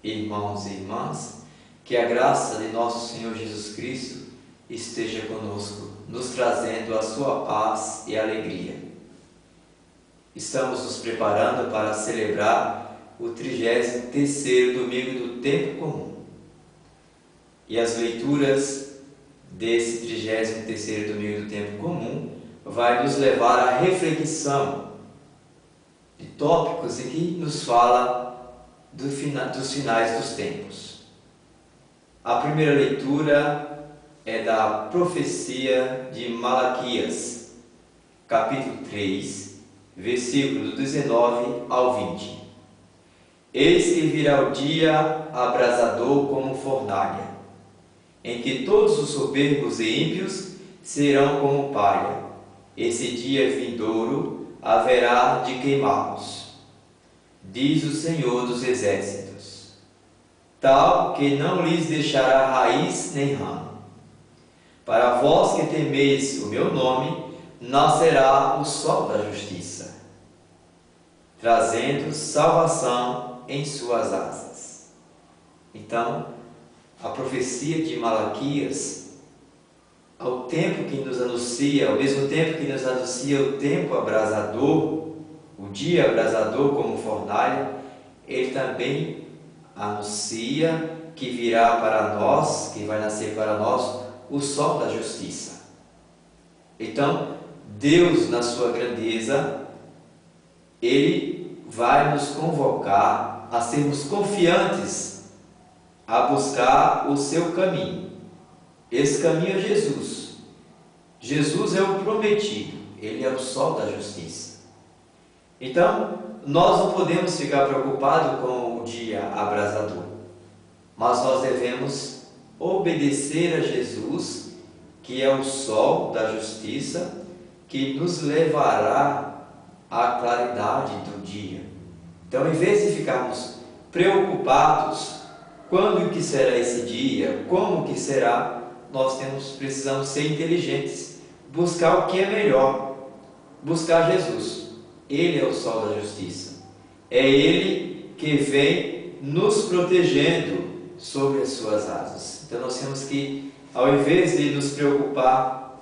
Irmãos e irmãs, que a graça de nosso Senhor Jesus Cristo esteja conosco, nos trazendo a sua paz e alegria. Estamos nos preparando para celebrar o 33º domingo do tempo comum. E as leituras desse 33º domingo do tempo comum vai nos levar à reflexão de tópicos em que nos fala dos finais dos tempos. A primeira leitura é da profecia de Malaquias, capítulo 3, versículo do 19 ao 20. Eis que virá o dia abrasador como fornalha, em que todos os soberbos e ímpios serão como palha. Esse dia vindouro haverá de queimá-los, diz o Senhor dos Exércitos, tal que não lhes deixará raiz nem ramo. Para vós que temeis o meu nome, nascerá o sol da justiça, trazendo salvação em suas asas. Então, a profecia de Malaquias, ao tempo que nos anuncia, ao mesmo tempo que nos anuncia o tempo abrasador, o dia abrasador como fornalha, ele também anuncia que virá para nós, que vai nascer para nós, o sol da justiça. Então, Deus, na sua grandeza, Ele vai nos convocar a sermos confiantes, a buscar o seu caminho. Esse caminho é Jesus. Jesus é o prometido, Ele é o sol da justiça. Então, nós não podemos ficar preocupados com o dia abrasador, mas nós devemos obedecer a Jesus, que é o sol da justiça, que nos levará à claridade do dia. Então, em vez de ficarmos preocupados, quando que será esse dia, como que será, nós precisamos ser inteligentes, buscar o que é melhor, buscar Jesus. Ele é o sol da justiça. É Ele que vem nos protegendo sobre as suas asas. Então nós temos que, ao invés de nos preocupar,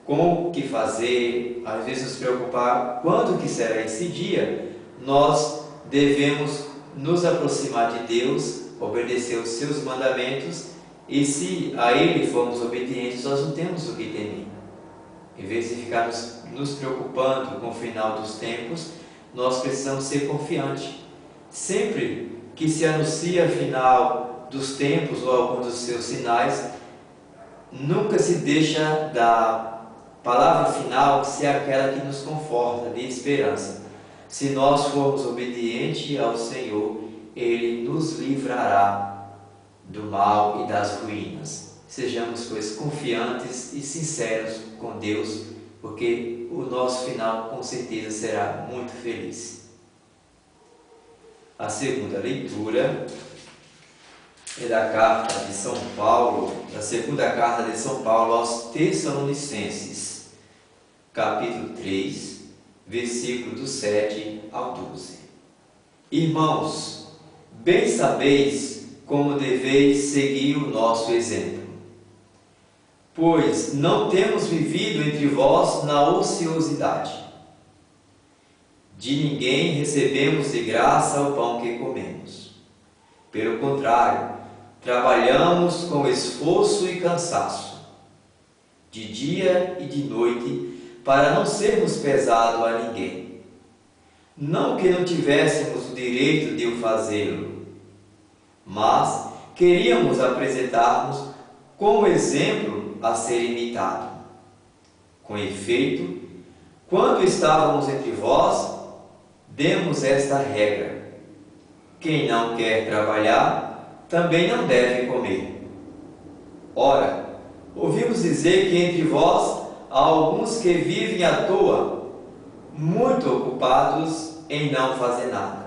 com o que fazer, ao invés de nos preocupar quando que será esse dia, nós devemos nos aproximar de Deus, obedecer os seus mandamentos, e se a Ele formos obedientes, nós não temos o que temer. Em vez de ficarmos nos preocupando com o final dos tempos, nós precisamos ser confiantes. Sempre que se anuncia o final dos tempos ou algum dos seus sinais, nunca se deixa da palavra final ser aquela que nos conforta, de esperança. Se nós formos obedientes ao Senhor, Ele nos livrará do mal e das ruínas. Sejamos, pois, confiantes e sinceros com Deus, porque o nosso final, com certeza, será muito feliz. A segunda leitura é da carta de São Paulo, da segunda carta de São Paulo aos Tessalonicenses, capítulo 3, versículo do 7 ao 12. Irmãos, bem sabeis como deveis seguir o nosso exemplo, pois não temos vivido entre vós na ociosidade. De ninguém recebemos de graça o pão que comemos. Pelo contrário, trabalhamos com esforço e cansaço, de dia e de noite, para não sermos pesados a ninguém. Não que não tivéssemos o direito de o fazê-lo, mas queríamos apresentar-nos como exemplo a ser imitado. Com efeito, quando estávamos entre vós, demos esta regra: quem não quer trabalhar, também não deve comer. Ora, ouvimos dizer que entre vós há alguns que vivem à toa, muito ocupados em não fazer nada.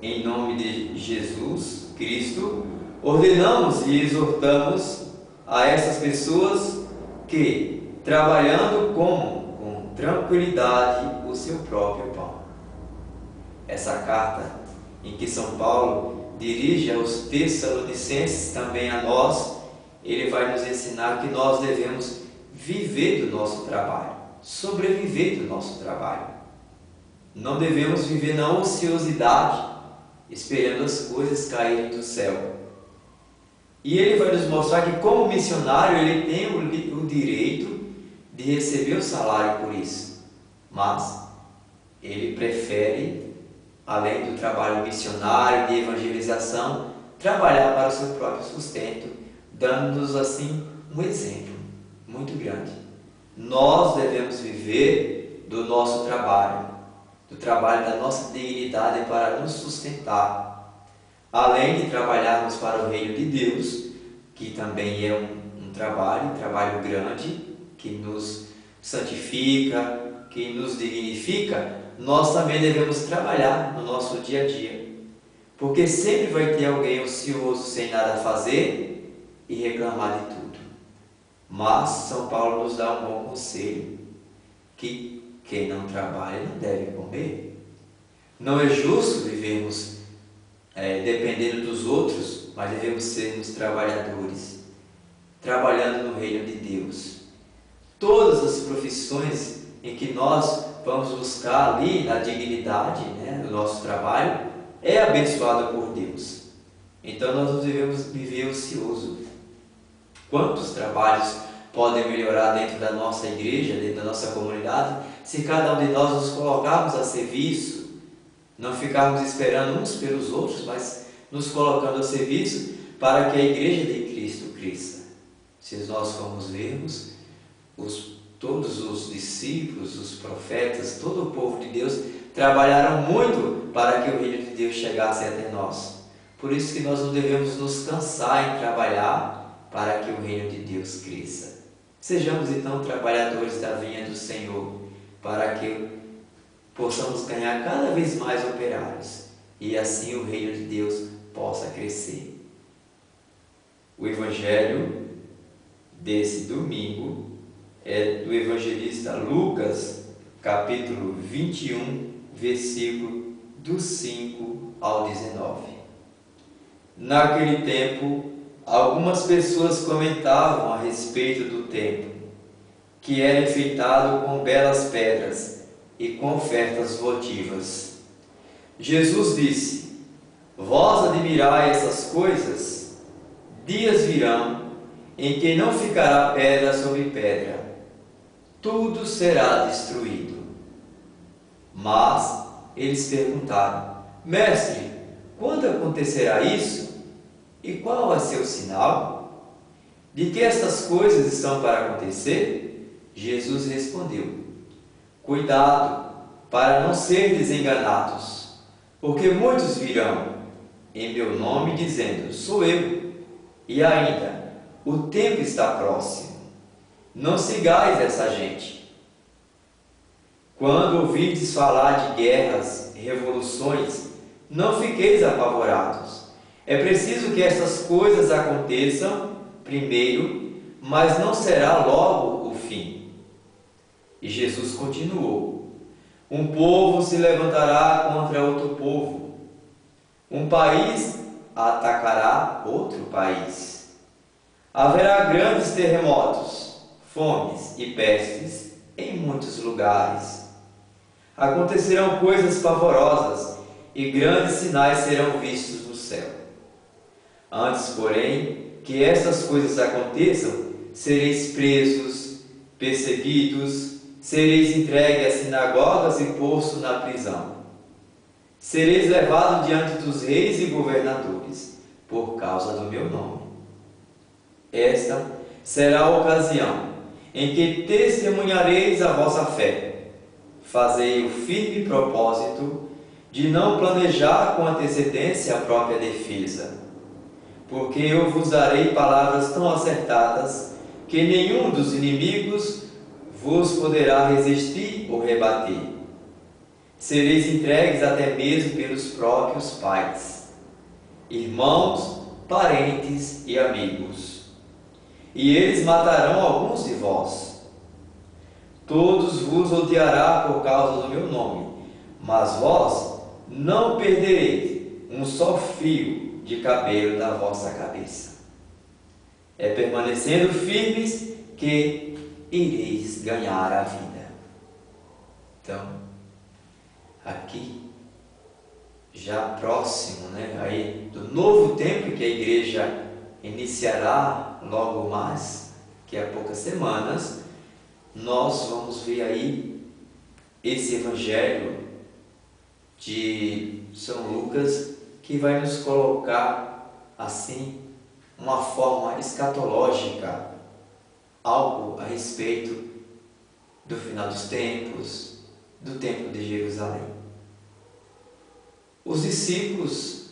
Em nome de Jesus Cristo, ordenamos e exortamos a essas pessoas que, trabalhando, comam com tranquilidade o seu próprio pão. Essa carta em que São Paulo dirige aos Tessalonicenses, também a nós, ele vai nos ensinar que nós devemos viver do nosso trabalho, sobreviver do nosso trabalho. Não devemos viver na ociosidade, esperando as coisas caírem do céu. E ele vai nos mostrar que, como missionário, ele tem o direito de receber o salário por isso. Mas ele prefere, além do trabalho missionário, de evangelização, trabalhar para o seu próprio sustento, dando-nos assim um exemplo muito grande. Nós devemos viver do nosso trabalho, do trabalho da nossa dignidade para nos sustentar, além de trabalharmos para o reino de Deus, que também é um trabalho grande, que nos santifica, que nos dignifica. Nós também devemos trabalhar no nosso dia a dia, porque sempre vai ter alguém ocioso sem nada a fazer e reclamar de tudo. Mas São Paulo nos dá um bom conselho, que quem não trabalha não deve comer. Não é justo vivermos dependendo dos outros, mas devemos sermos trabalhadores, trabalhando no reino de Deus. Todas as profissões em que nós vamos buscar ali na dignidade, do nosso trabalho, é abençoada por Deus. Então nós não devemos viver ocioso. Quantos trabalhos podem melhorar dentro da nossa igreja, dentro da nossa comunidade, se cada um de nós nos colocarmos a serviço, não ficarmos esperando uns pelos outros, mas nos colocando a serviço para que a igreja de Cristo cresça. Se nós formos vermos, todos os discípulos, os profetas, todo o povo de Deus trabalharam muito para que o reino de Deus chegasse até nós. Por isso que nós não devemos nos cansar em trabalhar para que o reino de Deus cresça. Sejamos então trabalhadores da vinha do Senhor, para que possamos ganhar cada vez mais operários e assim o reino de Deus possa crescer. O evangelho desse domingo é do evangelista Lucas, capítulo 21, versículo do 5 ao 19. Naquele tempo, algumas pessoas comentavam a respeito do templo, que era enfeitado com belas pedras e com ofertas votivas. Jesus disse: Vós admirai essas coisas? Dias virão em que não ficará pedra sobre pedra, tudo será destruído. Mas eles perguntaram: Mestre, quando acontecerá isso? E qual vai ser o sinal? De que estas coisas estão para acontecer? Jesus respondeu: Cuidado, para não serdes enganados, porque muitos virão em meu nome dizendo: Sou eu, e ainda, o tempo está próximo. Não sigais essa gente. Quando ouvirdes falar de guerras e revoluções, não fiqueis apavorados. É preciso que estas coisas aconteçam primeiro, mas não será logo o fim. E Jesus continuou: Um povo se levantará contra outro povo. Um país atacará outro país. Haverá grandes terremotos, fomes e pestes em muitos lugares. Acontecerão coisas pavorosas e grandes sinais serão vistos no céu. Antes, porém, que estas coisas aconteçam, sereis presos, perseguidos, sereis entregues às sinagogas e postos na prisão. Sereis levados diante dos reis e governadores, por causa do meu nome. Esta será a ocasião em que testemunhareis a vossa fé. Fazei o firme propósito de não planejar com antecedência a própria defesa, porque eu vos darei palavras tão acertadas que nenhum dos inimigos vos poderá resistir ou rebater. Sereis entregues até mesmo pelos próprios pais, irmãos, parentes e amigos, e eles matarão alguns de vós. Todos vos odiarão por causa do meu nome, mas vós não perdereis um só fio de cabelo da vossa cabeça. É permanecendo firmes que ireis ganhar a vida. Então, aqui, já próximo, aí do novo tempo que a igreja iniciará logo mais, que há poucas semanas, nós vamos ver aí esse evangelho de São Lucas, que vai nos colocar assim uma forma escatológica, algo a respeito do final dos tempos, do templo de Jerusalém. Os discípulos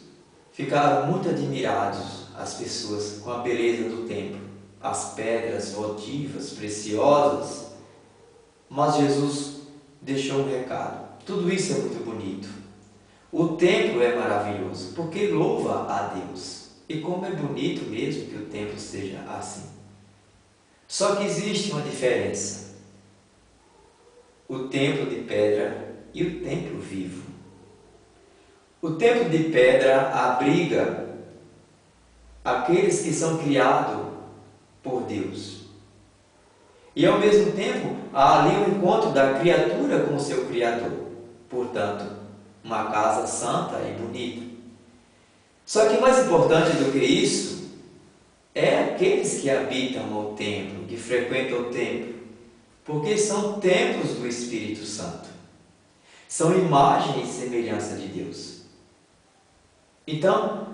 ficaram muito admirados, as pessoas, com a beleza do templo, as pedras votivas, preciosas, mas Jesus deixou um recado. Tudo isso é muito bonito. O templo é maravilhoso, porque louva a Deus. E como é bonito mesmo que o templo seja assim. Só que existe uma diferença. O templo de pedra e o templo vivo. O templo de pedra abriga aqueles que são criados por Deus. E ao mesmo tempo, há ali um encontro da criatura com o seu Criador. Portanto, uma casa santa e bonita. Só que mais importante do que isso, é aqueles que habitam o templo, que frequentam o templo, porque são templos do Espírito Santo. São imagem e semelhança de Deus. Então,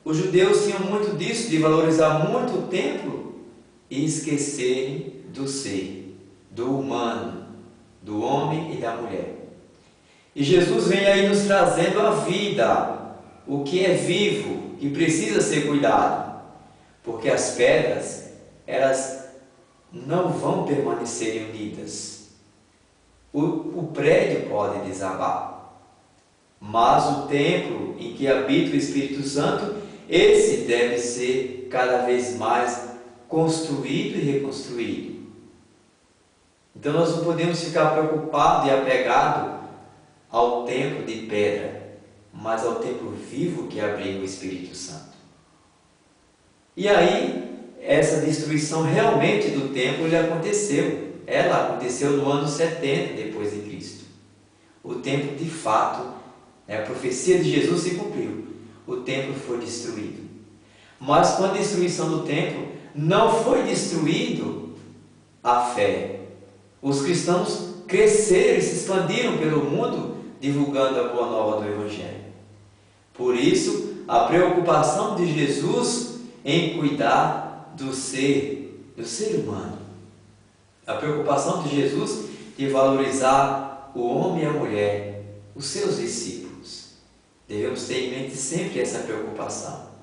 os judeus tinham muito disso, de valorizar muito o templo e esquecerem do ser, do humano, do homem e da mulher. E Jesus vem aí nos trazendo a vida, o que é vivo e precisa ser cuidado, porque as pedras, elas não vão permanecer unidas. O prédio pode desabar, mas o templo em que habita o Espírito Santo, esse deve ser cada vez mais construído e reconstruído. Então nós não podemos ficar preocupados e apegados ao templo de pedra, mas ao templo vivo que abriga o Espírito Santo. E aí, essa destruição realmente do templo aconteceu. Ela aconteceu no ano 70 depois de Cristo. O templo, de fato, a profecia de Jesus se cumpriu. O templo foi destruído. Mas com a destruição do templo, não foi destruído a fé. Os cristãos cresceram e se expandiram pelo mundo, divulgando a boa nova do Evangelho. Por isso, a preocupação de Jesus em cuidar do ser humano. A preocupação de Jesus de valorizar o homem e a mulher, os seus discípulos. Devemos ter em mente sempre essa preocupação.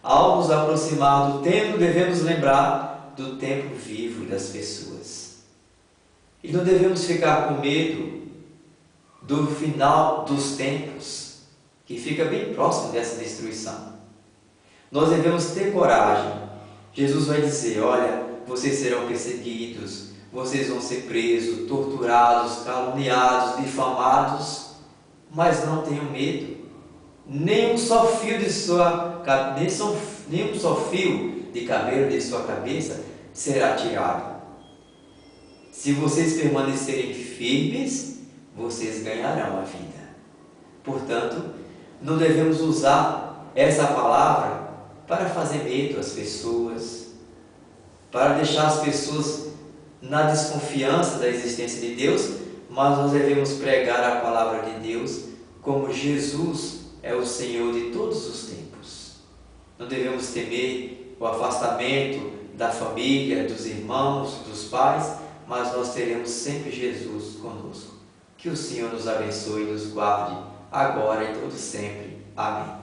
Ao nos aproximar do templo, devemos lembrar do templo vivo das pessoas. E não devemos ficar com medo do final dos tempos, que fica bem próximo dessa destruição. Nós devemos ter coragem. Jesus vai dizer, olha, vocês serão perseguidos, vocês vão ser presos, torturados, caluniados, difamados, mas não tenham medo. Nem um só fio de cabelo de sua cabeça será tirado. Se vocês permanecerem firmes, vocês ganharão a vida. Portanto, não devemos usar essa palavra para fazer medo às pessoas, para deixar as pessoas na desconfiança da existência de Deus, mas nós devemos pregar a palavra de Deus como Jesus é o Senhor de todos os tempos. Não devemos temer o afastamento da família, dos irmãos, dos pais, mas nós teremos sempre Jesus conosco. Que o Senhor nos abençoe e nos guarde, agora e todo sempre. Amém.